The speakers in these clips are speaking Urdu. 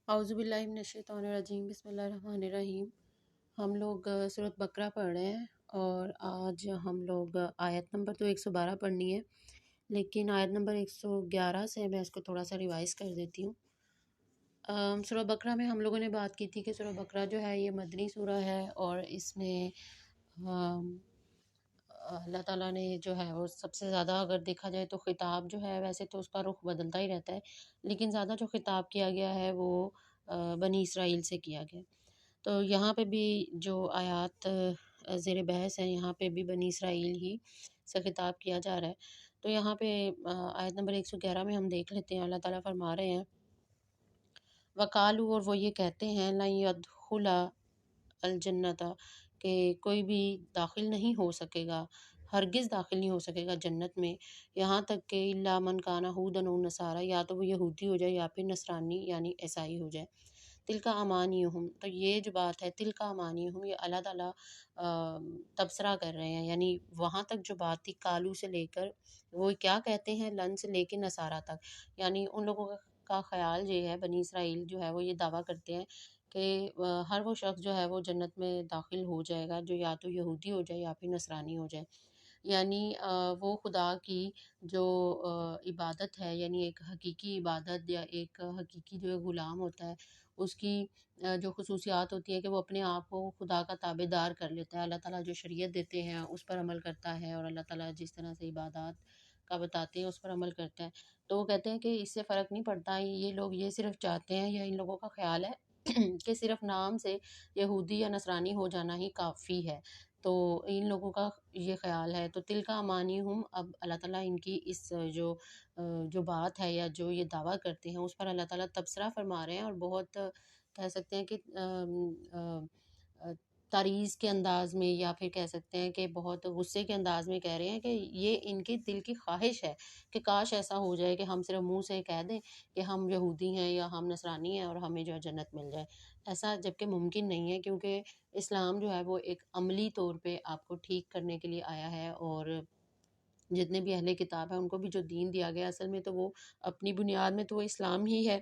اعوذ باللہ من الشیطان الرجیم، بسم اللہ الرحمن الرحیم۔ ہم لوگ سورۃ بقرہ پڑھ رہے ہیں اور آج ہم لوگ آیت نمبر تو 112 پڑھنی ہے، لیکن آیت نمبر 111 سے میں اس کو تھوڑا سا ریوائز کر دیتی ہوں۔ سورۃ بقرہ میں ہم لوگوں نے بات کی تھی کہ سورۃ بقرہ جو ہے یہ مدنی سورہ ہے اور اس میں اللہ تعالیٰ نے جو ہے وہ سب سے زیادہ اگر دیکھا جائے تو خطاب جو ہے ویسے تو اس کا رخ بدلتا ہی رہتا ہے، لیکن زیادہ جو خطاب کیا گیا ہے وہ بنی اسرائیل سے کیا گیا۔ تو یہاں پہ بھی جو آیات زیر بحث ہیں یہاں پہ بھی بنی اسرائیل ہی سے خطاب کیا جا رہا ہے۔ تو یہاں پہ آیت نمبر 111 میں ہم دیکھ لیتے ہیں، اللہ تعالیٰ فرما رہے ہیں وقالو، اور وہ یہ کہتے ہیں لن يدخل الجنت، کہ کوئی بھی داخل نہیں ہو سکے گا، ہرگز داخل نہیں ہو سکے گا جنت میں، یہاں تک کہ الا من کان ہودن او نصارى، یا تو وہ یہودی ہو جائے یا پھر نصرانی یعنی عیسائی ہو جائے۔ تلک امانیہم، تو یہ جو بات ہے تلک امانیہم، یہ اللہ تعالیٰ تبصرہ کر رہے ہیں، یعنی وہاں تک جو بات تھی کالو سے لے کر وہ کیا کہتے ہیں لن سے لے کے نصارہ تک، یعنی ان لوگوں کا خیال یہ ہے، بنی اسرائیل جو ہے وہ یہ دعویٰ کرتے ہیں کہ ہر وہ شخص جو ہے وہ جنت میں داخل ہو جائے گا جو یا تو یہودی ہو جائے یا پھر نصرانی ہو جائے، یعنی وہ خدا کی جو عبادت ہے، یعنی ایک حقیقی عبادت یا ایک حقیقی جو غلام ہوتا ہے اس کی جو خصوصیات ہوتی ہیں کہ وہ اپنے آپ کو خدا کا تابع دار کر لیتا ہے، اللہ تعالیٰ جو شریعت دیتے ہیں اس پر عمل کرتا ہے اور اللہ تعالیٰ جس طرح سے عبادات کا بتاتے ہیں اس پر عمل کرتا ہے۔ تو وہ کہتے ہیں کہ اس سے فرق نہیں پڑتا، یہ لوگ یہ صرف چاہتے ہیں یا ان لوگوں کا خیال ہے کہ صرف نام سے یہودی یا نصرانی ہو جانا ہی کافی ہے، تو ان لوگوں کا یہ خیال ہے۔ تو تل کا امانی ہم، اب اللہ تعالیٰ ان کی اس جو بات ہے یا جو یہ دعویٰ کرتے ہیں اس پر اللہ تعالیٰ تبصرہ فرما رہے ہیں، اور بہت کہہ سکتے ہیں کہ تعریض کے انداز میں یا پھر کہہ سکتے ہیں کہ بہت غصے کے انداز میں کہہ رہے ہیں کہ یہ ان کے دل کی خواہش ہے کہ کاش ایسا ہو جائے کہ ہم صرف منہ سے کہہ دیں کہ ہم یہودی ہیں یا ہم نصرانی ہیں اور ہمیں جو ہے جنت مل جائے، ایسا جبکہ ممکن نہیں ہے، کیونکہ اسلام جو ہے وہ ایک عملی طور پہ آپ کو ٹھیک کرنے کے لیے آیا ہے، اور جتنے بھی اہل کتاب ہیں ان کو بھی جو دین دیا گیا اصل میں تو وہ اپنی بنیاد میں تو وہ اسلام ہی ہے۔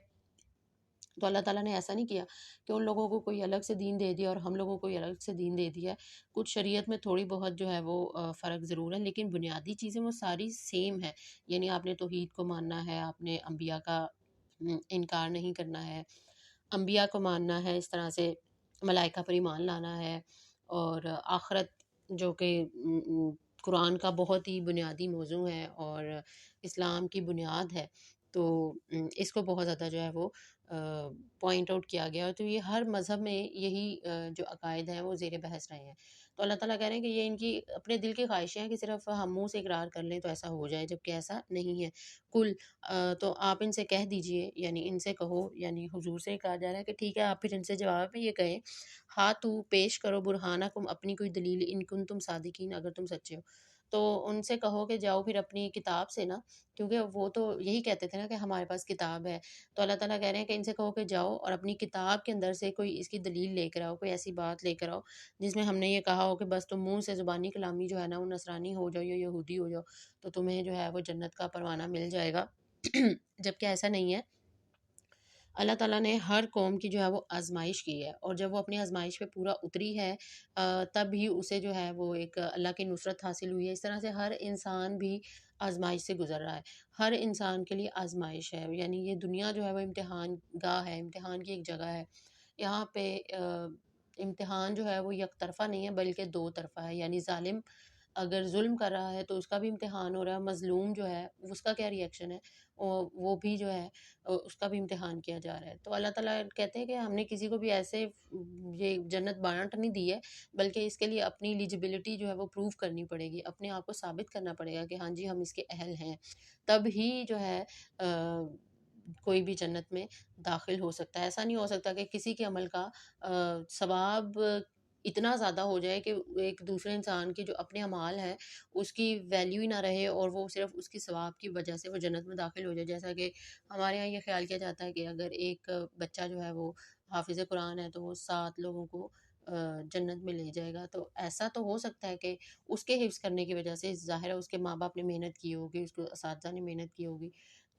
تو اللہ تعالیٰ نے ایسا نہیں کیا کہ ان لوگوں کو کوئی الگ سے دین دے دیا اور ہم لوگوں کو کوئی الگ سے دین دے دیا ہے، کچھ شریعت میں تھوڑی بہت جو ہے وہ فرق ضرور ہے، لیکن بنیادی چیزیں وہ ساری سیم ہے، یعنی آپ نے توحید کو ماننا ہے، آپ نے انبیاء کا انکار نہیں کرنا ہے، انبیاء کو ماننا ہے، اس طرح سے ملائکہ پر ایمان لانا ہے، اور آخرت جو کہ قرآن کا بہت ہی بنیادی موضوع ہے اور اسلام کی بنیاد ہے، تو اس کو بہت زیادہ جو ہے وہ پوائنٹ آؤٹ کیا گیا، تو یہ ہر مذہب میں یہی جو عقائد ہیں وہ زیر بحث رہے ہیں۔ تو اللہ تعالیٰ کہہ رہے ہیں کہ یہ ان کی اپنے دل کی خواہشیں ہیں کہ صرف ہم منہ سے اقرار کر لیں تو ایسا ہو جائے، جبکہ ایسا نہیں ہے۔ کل تو آپ ان سے کہہ دیجئے، یعنی ان سے کہو، یعنی حضور سے کہا جا رہا ہے کہ ٹھیک ہے آپ پھر ان سے جواب میں یہ کہیں ہاتھو پیش کرو برہانکم، اپنی کوئی دلیل ان کن تم صادقین، اگر تم سچے ہو، تو ان سے کہو کہ جاؤ پھر اپنی کتاب سے نا، کیونکہ وہ تو یہی کہتے تھے نا کہ ہمارے پاس کتاب ہے، تو اللہ تعالیٰ کہہ رہے ہیں کہ ان سے کہو کہ جاؤ اور اپنی کتاب کے اندر سے کوئی اس کی دلیل لے کر آؤ، کوئی ایسی بات لے کر آؤ جس میں ہم نے یہ کہا ہو کہ بس تم منہ سے زبانی کلامی جو ہے نا وہ نصرانی ہو جاؤ یا یہودی ہو جاؤ تو تمہیں جو ہے وہ جنت کا پروانہ مل جائے گا، جبکہ ایسا نہیں ہے۔ اللہ تعالیٰ نے ہر قوم کی جو ہے وہ آزمائش کی ہے، اور جب وہ اپنی آزمائش پہ پورا اتری ہے تب ہی اسے جو ہے وہ ایک اللہ کی نصرت حاصل ہوئی ہے۔ اس طرح سے ہر انسان بھی آزمائش سے گزر رہا ہے، ہر انسان کے لیے آزمائش ہے، یعنی یہ دنیا جو ہے وہ امتحان گاہ ہے، امتحان کی ایک جگہ ہے۔ یہاں پہ امتحان جو ہے وہ یک طرفہ نہیں ہے بلکہ دو طرفہ ہے، یعنی ظالم اگر ظلم کر رہا ہے تو اس کا بھی امتحان ہو رہا ہے، مظلوم جو ہے اس کا کیا ریئیکشن ہے وہ بھی جو ہے اس کا بھی امتحان کیا جا رہا ہے۔ تو اللہ تعالیٰ کہتے ہیں کہ ہم نے کسی کو بھی ایسے یہ جنت بانٹ نہیں دی ہے، بلکہ اس کے لیے اپنی ایلیجبلٹی جو ہے وہ پروف کرنی پڑے گی، اپنے آپ کو ثابت کرنا پڑے گا کہ ہاں جی ہم اس کے اہل ہیں، تب ہی جو ہے کوئی بھی جنت میں داخل ہو سکتا ہے۔ ایسا نہیں ہو سکتا کہ کسی کے عمل کا ثواب اتنا زیادہ ہو جائے کہ ایک دوسرے انسان کے جو اپنے اعمال ہیں اس کی ویلیو ہی نہ رہے اور وہ صرف اس کی ثواب کی وجہ سے وہ جنت میں داخل ہو جائے، جیسا کہ ہمارے یہاں یہ خیال کیا جاتا ہے کہ اگر ایک بچہ جو ہے وہ حافظ قرآن ہے تو وہ 7 لوگوں کو جنت میں لے جائے گا، تو ایسا تو ہو سکتا ہے کہ اس کے حفظ کرنے کی وجہ سے ظاہر ہے اس کے ماں باپ نے محنت کی ہوگی، اس کو اساتذہ نے محنت کی ہوگی،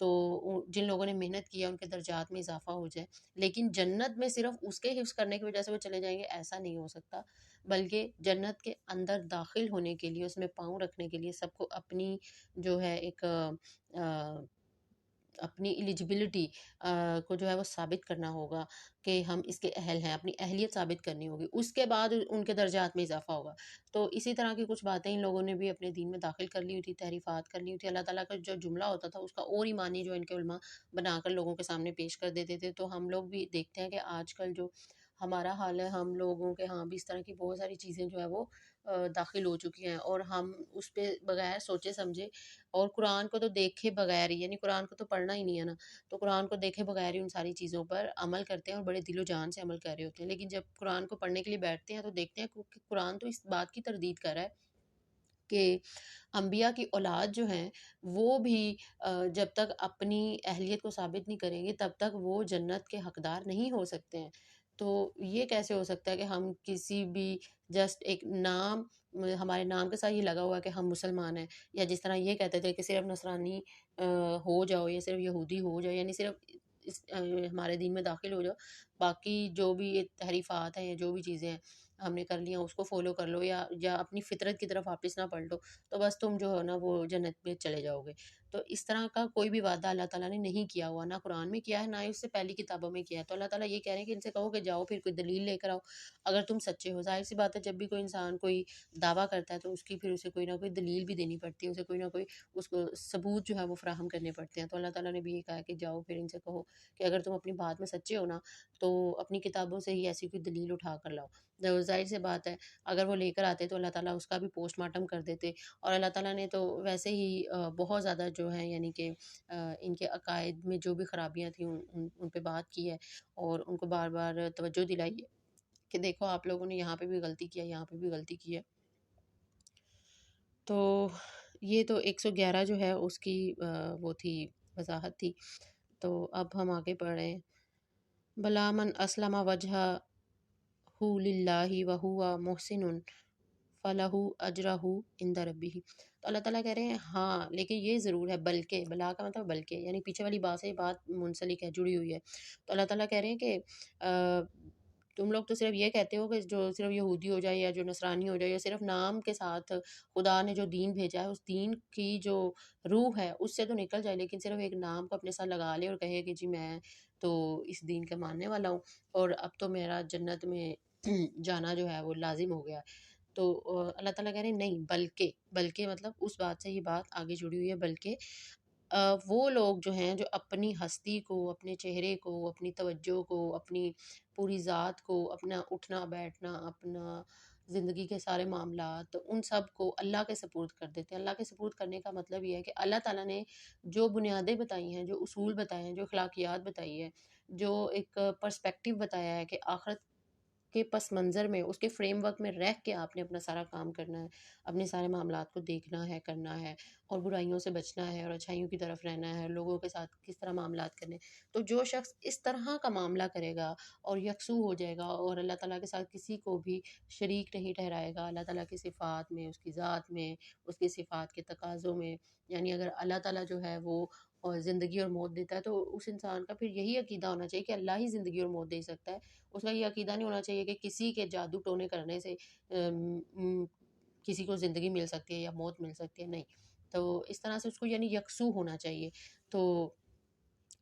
تو جن لوگوں نے محنت کی ہے ان کے درجات میں اضافہ ہو جائے، لیکن جنت میں صرف اس کے حفظ کرنے کی وجہ سے وہ چلے جائیں گے ایسا نہیں ہو سکتا، بلکہ جنت کے اندر داخل ہونے کے لیے، اس میں پاؤں رکھنے کے لیے سب کو اپنی جو ہے ایک اپنی ایلیجبلٹی کو جو ہے وہ ثابت کرنا ہوگا کہ ہم اس کے اہل ہیں، اپنی اہلیت ثابت کرنی ہوگی، اس کے بعد ان کے درجات میں اضافہ ہوگا۔ تو اسی طرح کی کچھ باتیں ان لوگوں نے بھی اپنے دین میں داخل کر لی ہوئی تھی، تحریفات کر لی ہوئی تھی، اللہ تعالیٰ کا جو جملہ ہوتا تھا اس کا اور ہی معنی جو ان کے علماء بنا کر لوگوں کے سامنے پیش کر دیتے تھے۔ تو ہم لوگ بھی دیکھتے ہیں کہ آج کل جو ہمارا حال ہے، ہم لوگوں کے ہاں بھی اس طرح کی بہت ساری چیزیں جو ہے وہ داخل ہو چکی ہیں، اور ہم اس پہ بغیر سوچے سمجھے اور قرآن کو تو دیکھے بغیر ہی، یعنی قرآن کو تو پڑھنا ہی نہیں ہے نا، تو قرآن کو دیکھے بغیر ہی ان ساری چیزوں پر عمل کرتے ہیں اور بڑے دل و جان سے عمل کر رہے ہوتے ہیں، لیکن جب قرآن کو پڑھنے کے لیے بیٹھتے ہیں تو دیکھتے ہیں کہ قرآن تو اس بات کی تردید کر رہا ہے کہ انبیاء کی اولاد جو ہیں وہ بھی جب تک اپنی اہلیت کو ثابت نہیں کریں گے تب تک وہ جنت کے حقدار نہیں ہو سکتے ہیں۔ تو یہ کیسے ہو سکتا ہے کہ ہم کسی بھی جسٹ ایک نام، ہمارے نام کے ساتھ یہ لگا ہوا ہے کہ ہم مسلمان ہیں، یا جس طرح یہ کہتے تھے کہ صرف نصرانی ہو جاؤ یا صرف یہودی ہو جاؤ، یعنی صرف ہمارے دین میں داخل ہو جاؤ، باقی جو بھی یہ تحریفات ہیں یا جو بھی چیزیں ہیں ہم نے کر لی ہیں اس کو فالو کر لو، یا اپنی فطرت کی طرف واپس نہ پلٹو، تو بس تم جو ہے نا وہ جنت میں چلے جاؤ گے۔ تو اس طرح کا کوئی بھی وعدہ اللہ تعالیٰ نے نہیں کیا ہوا، نہ قرآن میں کیا ہے، نہ ہی اس سے پہلی کتابوں میں کیا ہے۔ تو اللہ تعالیٰ یہ کہہ رہے ہیں کہ ان سے کہو کہ جاؤ پھر کوئی دلیل لے کر آؤ، اگر تم سچے ہو۔ ظاہر سی بات ہے جب بھی کوئی انسان کوئی دعویٰ کرتا ہے تو اس کی پھر اسے کوئی نہ کوئی دلیل بھی دینی پڑتی ہے، اسے کوئی نہ کوئی اس کو ثبوت جو ہے وہ فراہم کرنے پڑتے ہیں۔ تو اللہ تعالیٰ نے بھی یہ کہا کہ جاؤ پھر ان سے کہو کہ اگر تم اپنی بات میں سچے ہو نا تو اپنی کتابوں سے ہی ایسی کوئی دلیل اٹھا کر لاؤ۔ ظاہر سی بات ہے اگر وہ لے کر آتے تو اللہ تعالیٰ اس کا بھی پوسٹ مارٹم کر دیتے، اور اللہ تعالیٰ نے تو ویسے ہی بہت زیادہ جو ہے یعنی کہ ان کے عقائد میں جو بھی خرابیاں تھیں ان پہ بات کی ہے، اور ان کو بار بار توجہ دلائی ہے کہ دیکھو آپ لوگوں نے یہاں پہ بھی غلطی کیا، یہاں پہ بھی غلطی کی ہے۔ تو یہ تو 111 جو ہے اس کی وہ تھی، وضاحت تھی۔ تو اب ہم آگے پڑھ رہے ہیں، بلا من اسلم وجہ للہ وہو محسن فلہ اجرہ عند ربہ۔ تو اللہ تعالیٰ کہہ رہے ہیں ہاں لیکن یہ ضرور ہے، بلکہ، بلا کا مطلب بلکہ، یعنی پیچھے والی بات سے یہ بات منسلک ہے، جڑی ہوئی ہے۔ تو اللہ تعالیٰ کہہ رہے ہیں کہ تم لوگ تو صرف یہ کہتے ہو کہ جو صرف یہودی ہو جائے یا جو نصرانی ہو جائے، یا صرف نام کے ساتھ خدا نے جو دین بھیجا ہے اس دین کی جو روح ہے اس سے تو نکل جائے، لیکن صرف ایک نام کو اپنے ساتھ لگا لے اور کہے کہ جی میں تو اس دین کا ماننے والا ہوں اور اب تو میرا جنت میں جانا جو ہے وہ لازم ہو گیا۔ تو اللہ تعالیٰ کہہ رہے ہیں نہیں، بلکہ مطلب اس بات سے یہ بات آگے جڑی ہوئی ہے، بلکہ وہ لوگ جو ہیں جو اپنی ہستی کو، اپنے چہرے کو، اپنی توجہ کو، اپنی پوری ذات کو، اپنا اٹھنا بیٹھنا، اپنا زندگی کے سارے معاملات ان سب کو اللہ کے سپرد کر دیتے ہیں۔ اللہ کے سپرد کرنے کا مطلب یہ ہے کہ اللہ تعالیٰ نے جو بنیادیں بتائی ہیں، جو اصول بتائے ہیں، جو اخلاقیات بتائی ہے، جو ایک پرسپیکٹیو بتایا ہے کہ آخرت کے پس منظر میں، اس کے فریم ورک میں رہ کے آپ نے اپنا سارا کام کرنا ہے، اپنے سارے معاملات کو دیکھنا ہے، کرنا ہے، اور برائیوں سے بچنا ہے اور اچھائیوں کی طرف رہنا ہے، لوگوں کے ساتھ کس طرح معاملات کرنے۔ تو جو شخص اس طرح کا معاملہ کرے گا اور یکسو ہو جائے گا اور اللہ تعالیٰ کے ساتھ کسی کو بھی شریک نہیں ٹھہرائے گا، اللہ تعالیٰ کی صفات میں، اس کی ذات میں، اس کی صفات کے تقاضوں میں، یعنی اگر اللہ تعالیٰ جو ہے وہ اور زندگی اور موت دیتا ہے تو اس انسان کا پھر یہی عقیدہ ہونا چاہیے کہ اللہ ہی زندگی اور موت دے سکتا ہے۔ اس کا یہ عقیدہ نہیں ہونا چاہیے کہ کسی کے جادو ٹونے کرنے سے کسی کو زندگی مل سکتی ہے یا موت مل سکتی ہے، نہیں۔ تو اس طرح سے اس کو یعنی یکسو ہونا چاہیے۔ تو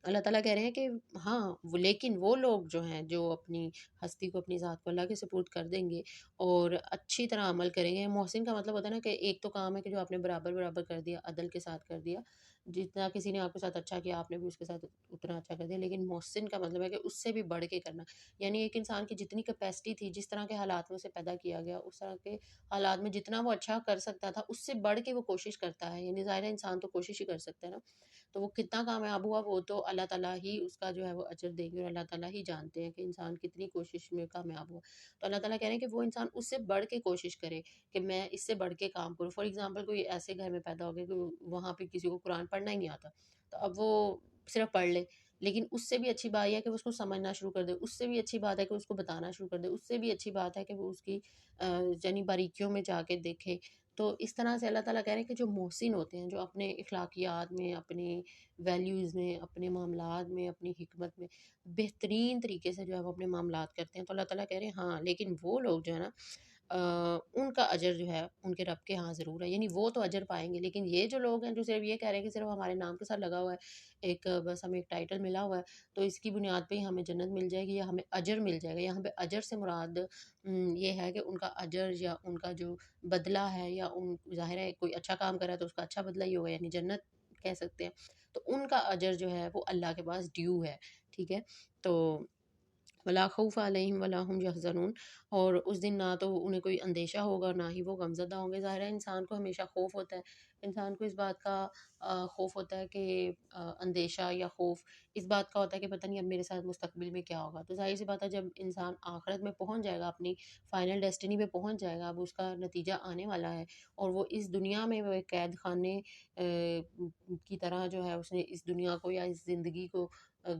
اللہ تعالیٰ کہہ رہے ہیں کہ ہاں لیکن وہ لوگ جو ہیں جو اپنی ہستی کو، اپنی ذات کو اللہ کے سپرد کر دیں گے اور اچھی طرح عمل کریں گے۔ محسن کا مطلب ہوتا ہے نا کہ ایک تو کام ہے کہ جو آپ نے برابر برابر کر دیا، عدل کے ساتھ کر دیا، جتنا کسی نے آپ کے ساتھ اچھا کیا آپ نے بھی اس کے ساتھ اتنا اچھا کر دیا، لیکن محسن کا مطلب ہے کہ اس سے بھی بڑھ کے کرنا، یعنی ایک انسان کی جتنی کیپیسٹی تھی، جس طرح کے حالات میں اسے پیدا کیا گیا، اس طرح کے حالات میں جتنا وہ اچھا کر سکتا تھا اس سے بڑھ کے وہ کوشش کرتا ہے، یعنی ظاہر ہے انسان تو کوشش ہی کر سکتا ہے نا، تو وہ کتنا کامیاب ہوا وہ تو اللہ تعالیٰ ہی اس کا جو ہے وہ اجر دیں گے، اور اللہ تعالیٰ ہی جانتے ہیں کہ انسان کتنی کوشش میں کامیاب ہوا۔ تو اللہ تعالیٰ کہہ رہے ہیں کہ وہ انسان اس سے بڑھ کے کوشش کرے کہ میں اس سے بڑھ کے کام کروں۔ فار ایگزامپل کوئی ایسے گھر میں پیدا ہو گیا کہ وہاں پہ کسی کو قرآن پڑھنا ہی نہیں آتا، تو اب وہ صرف پڑھ لے، لیکن اس سے بھی اچھی بات یہ ہے کہ وہ اس کو سمجھنا شروع کر دے، اس سے بھی اچھی بات ہے کہ اس کو بتانا شروع کر دے، اس سے بھی اچھی بات ہے کہ وہ اس کی یعنی باریکیوں میں جا کے دیکھے۔ تو اس طرح سے اللہ تعالیٰ کہہ رہے ہیں کہ جو محسن ہوتے ہیں، جو اپنے اخلاقیات میں، اپنے ویلیوز میں، اپنے معاملات میں، اپنی حکمت میں بہترین طریقے سے جو ہے وہ اپنے معاملات کرتے ہیں، تو اللہ تعالیٰ کہہ رہے ہیں ہاں لیکن وہ لوگ جو ہے نا ان کا اجر جو ہے ان کے رب کے ہاں ضرور ہے، یعنی وہ تو اجر پائیں گے، لیکن یہ جو لوگ ہیں جو صرف یہ کہہ رہے ہیں کہ صرف ہمارے نام کے ساتھ لگا ہوا ہے، ایک بس ہمیں ایک ٹائٹل ملا ہوا ہے تو اس کی بنیاد پہ ہی ہمیں جنت مل جائے گی یا ہمیں اجر مل جائے گا، یہاں پہ اجر سے مراد یہ ہے کہ ان کا اجر یا ان کا جو بدلہ ہے، یا ان ظاہر ہے کوئی اچھا کام کرا ہے تو اس کا اچھا بدلہ ہی ہوگا، یعنی جنت کہہ سکتے ہیں، تو ان کا اجر جو ہے وہ اللہ کے پاس ڈیو ہے، ٹھیک ہے۔ تو ولا خوف علیہم ولا هم یحزنون، اور اس دن نہ تو انہیں کوئی اندیشہ ہوگا نہ ہی وہ غمزدہ ہوں گے۔ ظاہر ہے انسان کو ہمیشہ خوف ہوتا ہے، انسان کو اس بات کا خوف ہوتا ہے کہ اندیشہ یا خوف اس بات کا ہوتا ہے کہ پتہ نہیں اب میرے ساتھ مستقبل میں کیا ہوگا، تو ظاہر سی بات ہے جب انسان آخرت میں پہنچ جائے گا، اپنی فائنل ڈیسٹنی پہ پہنچ جائے گا، اب اس کا نتیجہ آنے والا ہے، اور وہ اس دنیا میں وہ ایک قید خانے کی طرح جو ہے اس نے اس دنیا کو یا اس زندگی کو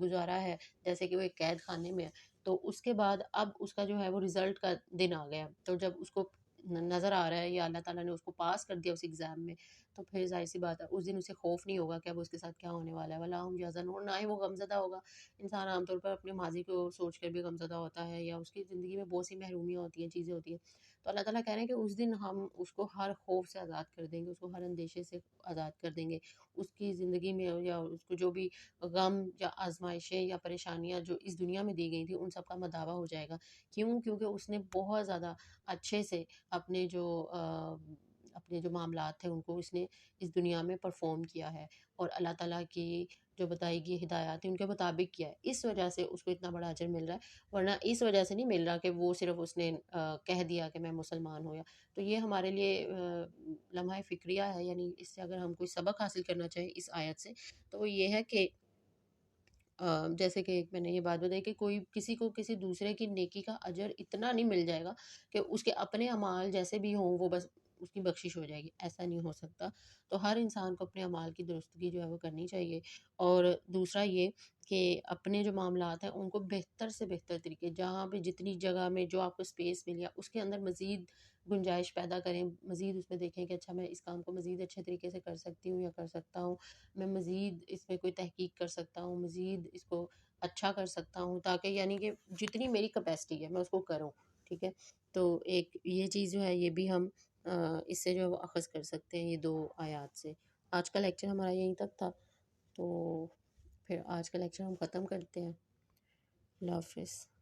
گزارا ہے جیسے کہ وہ ایک قید خانے میں ہے، تو اس کے بعد اب اس کا جو ہے وہ رزلٹ کا دن آ گیا، تو جب اس کو نظر آ رہا ہے یا اللہ تعالیٰ نے اس کو پاس کر دیا اس ایگزام میں، تو پھر ظاہر سی بات ہے اس دن اسے خوف نہیں ہوگا کہ اب اس کے ساتھ کیا ہونے والا ہے، ولا ہم یحزنون، نہ ہی وہ غمزدہ ہوگا۔ انسان عام طور پر اپنے ماضی کو سوچ کر بھی غمزدہ ہوتا ہے، یا اس کی زندگی میں بہت سی محرومیاں ہوتی ہیں، چیزیں ہوتی ہیں، تو اللہ تعالیٰ کہہ رہے ہیں کہ اس دن ہم اس کو ہر خوف سے آزاد کر دیں گے، اس کو ہر اندیشے سے آزاد کر دیں گے، اس کی زندگی میں یا اس کو جو بھی غم یا آزمائشیں یا پریشانیاں جو اس دنیا میں دی گئی تھیں ان سب کا مداوع ہو جائے گا، کیوں؟ کیونکہ اس نے بہت زیادہ اچھے سے اپنے جو معاملات تھے ان کو اس نے اس دنیا میں پرفارم کیا ہے، اور اللہ تعالیٰ کی جو بتائی گئی ہدایات ہیں ان کے مطابق کیا ہے، اس وجہ سے اس کو اتنا بڑا اجر مل رہا ہے، ورنہ اس وجہ سے نہیں مل رہا کہ وہ صرف اس نے کہہ دیا کہ میں مسلمان ہوں، یا تو یہ ہمارے لیے لمحہ فکریہ ہے، یعنی اس سے اگر ہم کوئی سبق حاصل کرنا چاہیں اس آیت سے تو وہ یہ ہے کہ جیسے کہ ایک میں نے یہ بات بتائی کہ کوئی کسی کو کسی دوسرے کی نیکی کا اجر اتنا نہیں مل جائے گا کہ اس کے اپنے اعمال جیسے بھی ہوں وہ بس اس کی بخشش ہو جائے گی، ایسا نہیں ہو سکتا، تو ہر انسان کو اپنے اعمال کی درستگی جو ہے وہ کرنی چاہیے، اور دوسرا یہ کہ اپنے جو معاملات ہیں ان کو بہتر سے بہتر طریقے، جہاں پہ جتنی جگہ میں جو آپ کو اسپیس ملی ہے اس کے اندر مزید گنجائش پیدا کریں، مزید اس میں دیکھیں کہ اچھا میں اس کام کو مزید اچھے طریقے سے کر سکتی ہوں یا کر سکتا ہوں، میں مزید اس میں کوئی تحقیق کر سکتا ہوں، مزید اس کو اچھا کر سکتا ہوں، تاکہ یعنی کہ جتنی میری کیپیسٹی ہے میں اس کو کروں، ٹھیک ہے۔ تو ایک یہ چیز جو ہے یہ بھی ہم اس سے جو ہے وہ اخذ کر سکتے ہیں یہ دو آیات سے۔ آج کا لیکچر ہمارا یہیں تک تھا، تو پھر آج کا لیکچر ہم ختم کرتے ہیں۔ اللہ حافظ۔